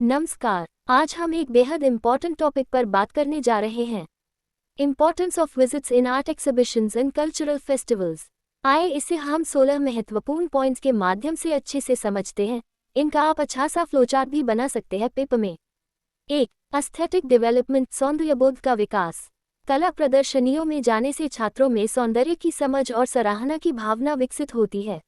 नमस्कार। आज हम एक बेहद इम्पॉर्टेंट टॉपिक पर बात करने जा रहे हैं। Importance of visits in art exhibitions and cultural festivals. आइए इसे हम 16 महत्वपूर्ण पॉइंट्स के माध्यम से अच्छे से समझते हैं। इनका आप अच्छा सा फ्लोचार्ट भी बना सकते हैं पेपर में। 1. एस्थेटिक डेवलपमेंट, सौंदर्यबोध का विकास। कला प्रदर्शनियों में जाने से छात्रों में सौंदर्य की समझ और सराहना की भावना विकसित होती है।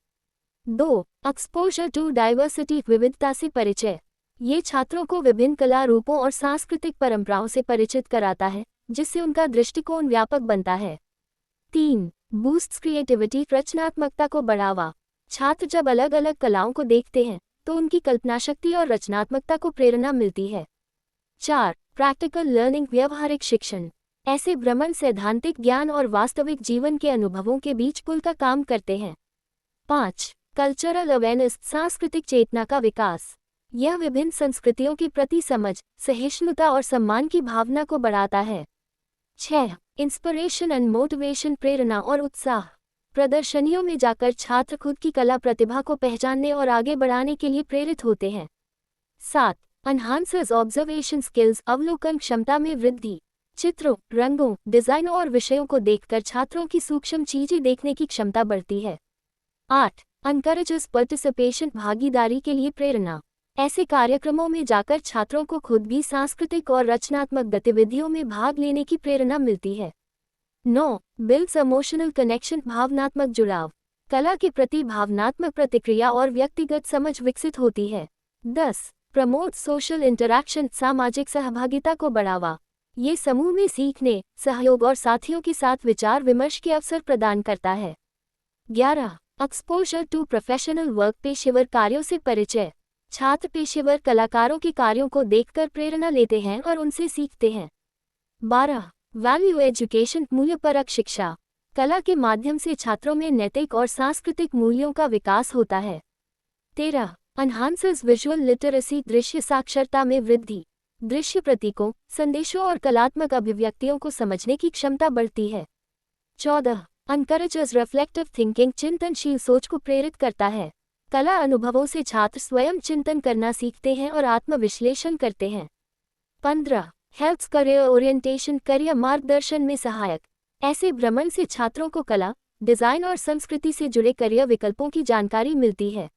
2. एक्सपोजर टू डाइवर्सिटी, विविधता से परिचय। ये छात्रों को विभिन्न कला रूपों और सांस्कृतिक परंपराओं से परिचित कराता है, जिससे उनका दृष्टिकोण व्यापक बनता है। 3. बूस्ट्स क्रिएटिविटी, रचनात्मकता को बढ़ावा। छात्र जब अलग अलग कलाओं को देखते हैं तो उनकी कल्पनाशक्ति और रचनात्मकता को प्रेरणा मिलती है। 4. प्रैक्टिकल लर्निंग, व्यवहारिक शिक्षण। ऐसे भ्रमण सैद्धांतिक ज्ञान और वास्तविक जीवन के अनुभवों के बीच पुल का काम करते हैं। 5. कल्चरल अवेयरनेस, सांस्कृतिक चेतना का विकास। यह विभिन्न संस्कृतियों के प्रति समझ, सहिष्णुता और सम्मान की भावना को बढ़ाता है। 6. इंस्पिरेशन एंड मोटिवेशन, प्रेरणा और उत्साह। प्रदर्शनियों में जाकर छात्र खुद की कला प्रतिभा को पहचानने और आगे बढ़ाने के लिए प्रेरित होते हैं। 7. एनहांसेस ऑब्जर्वेशन स्किल्स, अवलोकन क्षमता में वृद्धि। चित्रों, रंगों, डिजाइनों और विषयों को देखकर छात्रों की सूक्ष्म चीजें देखने की क्षमता बढ़ती है। 8. एनकरेजेस पार्टिसिपेशन, भागीदारी के लिए प्रेरणा। ऐसे कार्यक्रमों में जाकर छात्रों को खुद भी सांस्कृतिक और रचनात्मक गतिविधियों में भाग लेने की प्रेरणा मिलती है। 9. बिल्ड्स इमोशनल कनेक्शन, भावनात्मक जुड़ाव। कला के प्रति भावनात्मक प्रतिक्रिया और व्यक्तिगत समझ विकसित होती है। 10. प्रमोट सोशल इंटरैक्शन, सामाजिक सहभागिता को बढ़ावा। ये समूह में सीखने, सहयोग और साथियों के साथ विचार विमर्श के अवसर प्रदान करता है। 11. एक्सपोजर टू प्रोफेशनल वर्क, पेशेवर कार्यों से परिचय। छात्र पेशेवर कलाकारों के कार्यों को देखकर प्रेरणा लेते हैं और उनसे सीखते हैं। 12. वैल्यू एजुकेशन, मूल्यपरक शिक्षा। कला के माध्यम से छात्रों में नैतिक और सांस्कृतिक मूल्यों का विकास होता है। 13. एनहांसेस विजुअल लिटरेसी, दृश्य साक्षरता में वृद्धि। दृश्य प्रतीकों, संदेशों और कलात्मक अभिव्यक्तियों को समझने की क्षमता बढ़ती है। 14. एनकरेजेस रिफ्लेक्टिव थिंकिंग, चिंतनशील सोच को प्रेरित करता है। कला अनुभवों से छात्र स्वयं चिंतन करना सीखते हैं और आत्मविश्लेषण करते हैं। 15. हेल्प्स करियर ओरिएंटेशन, करियर मार्गदर्शन में सहायक। ऐसे भ्रमण से छात्रों को कला, डिजाइन और संस्कृति से जुड़े करियर विकल्पों की जानकारी मिलती है।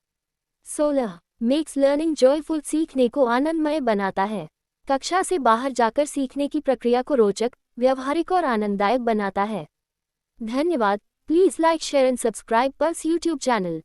16. मेक्स लर्निंग जॉयफुल, सीखने को आनंदमय बनाता है। कक्षा से बाहर जाकर सीखने की प्रक्रिया को रोचक, व्यवहारिक और आनंददायक बनाता है। धन्यवाद। Please like, share and subscribe pulse YouTube channel.